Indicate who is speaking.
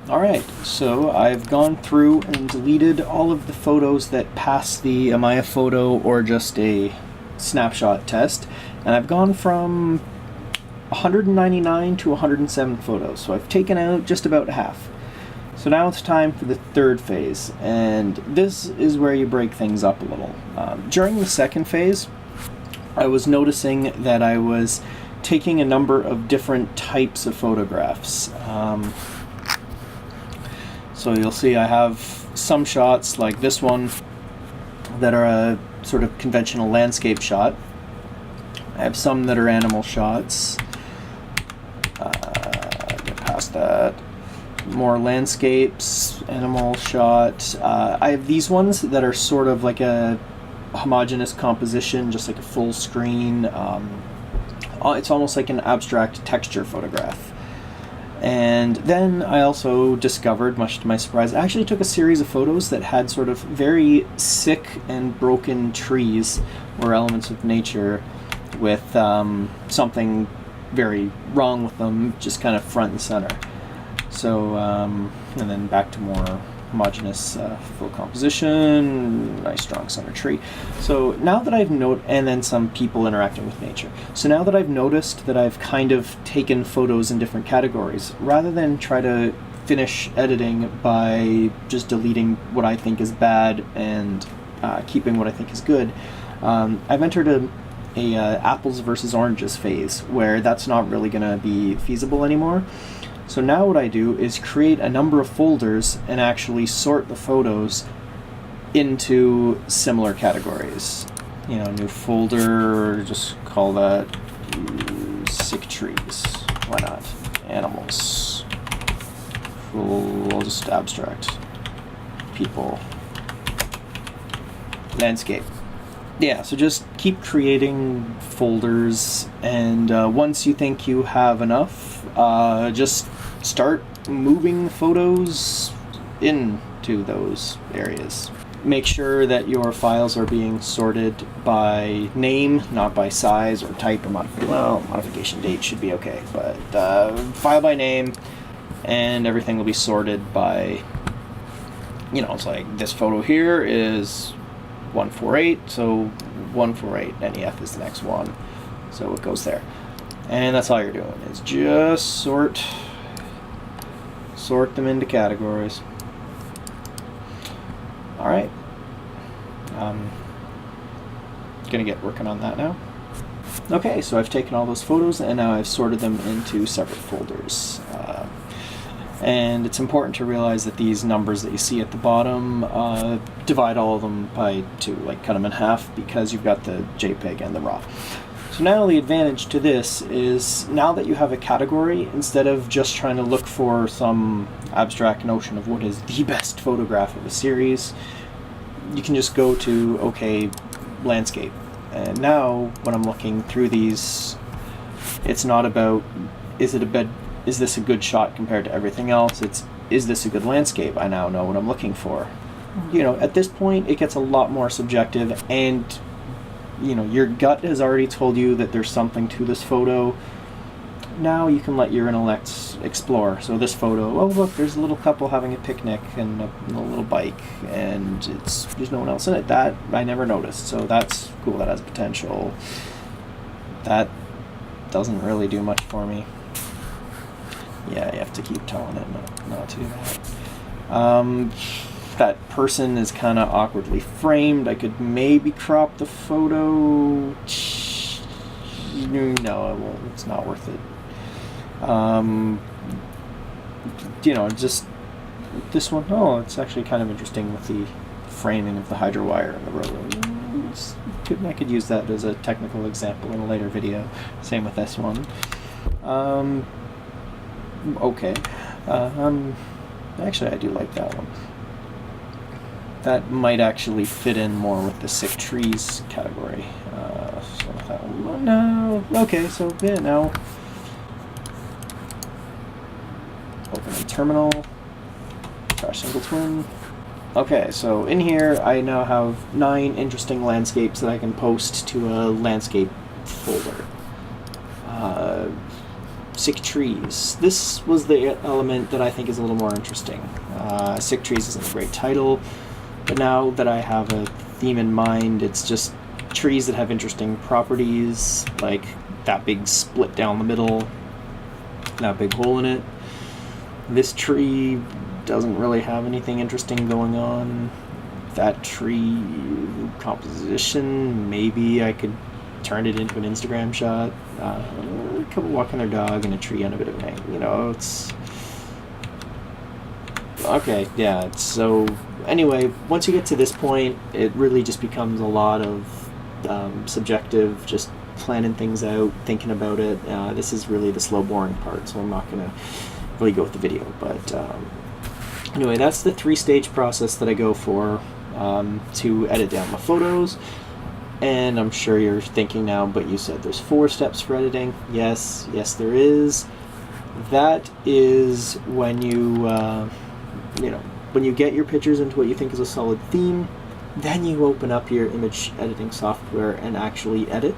Speaker 1: Alright, so I've gone through and deleted all of the photos that pass the Am I a Photo or just a snapshot test, and I've gone from 199 to 107 photos, so I've taken out just about half. So now it's time for the third phase, and this is where you break things up a little. During the second phase, I was noticing that I was taking a number of different types of photographs. So you'll see I have some shots like this one that are a sort of conventional landscape shot. I have some that are animal shots. Get past that. More landscapes, animal shot. I have these ones that are sort of like a homogeneous composition, just like a full screen. It's almost like an abstract texture photograph. And then I also discovered, much to my surprise, I actually took a series of photos that had sort of very sick and broken trees or elements of nature with something very wrong with them, just kind of front and center. So, and then back to more homogeneous full composition, nice strong center tree. So now that I've and then some people interacting with nature. So now that I've noticed that I've kind of taken photos in different categories, rather than try to finish editing by just deleting what I think is bad and keeping what I think is good, I've entered a apples versus oranges phase where that's not really going to be feasible anymore. So now what I do is create a number of folders and actually sort the photos into similar categories. You know, new folder, just call that sick trees. Why not? Animals. We'll just abstract. People. Landscape. Yeah, so just keep creating folders, and once you think you have enough, just start moving photos into those areas. Make sure that your files are being sorted by name, not by size or type or modification date should be okay, but file by name, and everything will be sorted by, you know, it's like this photo here is 148, so 148 NEF is the next one, so it goes there. And that's all you're doing, is just sort them into categories. Alright. Gonna get working on that now. Okay, so I've taken all those photos and now I've sorted them into separate folders. And it's important to realize that these numbers that you see at the bottom, divide all of them by 2, like cut them in half, because you've got the JPEG and the RAW. So now the advantage to this is, now that you have a category, instead of just trying to look for some abstract notion of what is the best photograph of a series, you can just go to, okay, landscape. And now when I'm looking through these, it's not about, is this a good shot compared to everything else? It's, is this a good landscape? I now know what I'm looking for. You know, at this point, it gets a lot more subjective, and you know, your gut has already told you that there's something to this photo. Now you can let your intellect explore. So this photo, oh look, there's a little couple having a picnic and a little bike, and there's no one else in it. That I never noticed, so that's cool, that has potential. That doesn't really do much for me. Yeah, you have to keep telling it not to do that. That person is kind of awkwardly framed. I could maybe crop the photo. No, I won't. It's not worth it. You know, just this one. Oh, it's actually kind of interesting with the framing of the hydro wire in the road. I could use that as a technical example in a later video. Same with this one. Okay. Actually, I do like that one. That might actually fit in more with the sick trees category. So that one, no. Okay, so yeah, now open a terminal. Trash single twin. Okay, so in here I now have 9 interesting landscapes that I can post to a landscape folder. sick trees. This was the element that I think is a little more interesting. Sick trees isn't a great title, but now that I have a theme in mind, it's just trees that have interesting properties, like that big split down the middle, that big hole in it. This tree doesn't really have anything interesting going on. That tree composition, maybe I could turn it into an Instagram shot. A couple walking their dog and a tree on a bit of an angle. You know, it's okay. Yeah. So anyway, once you get to this point, it really just becomes a lot of subjective, just planning things out, thinking about it. This is really the slow, boring part, so I'm not gonna really go with the video. But anyway, that's the 3-stage process that I go for to edit down my photos. And I'm sure you're thinking now, but you said there's 4 steps for editing. Yes, there is. That is when you, when you get your pictures into what you think is a solid theme, then you open up your image editing software and actually edit.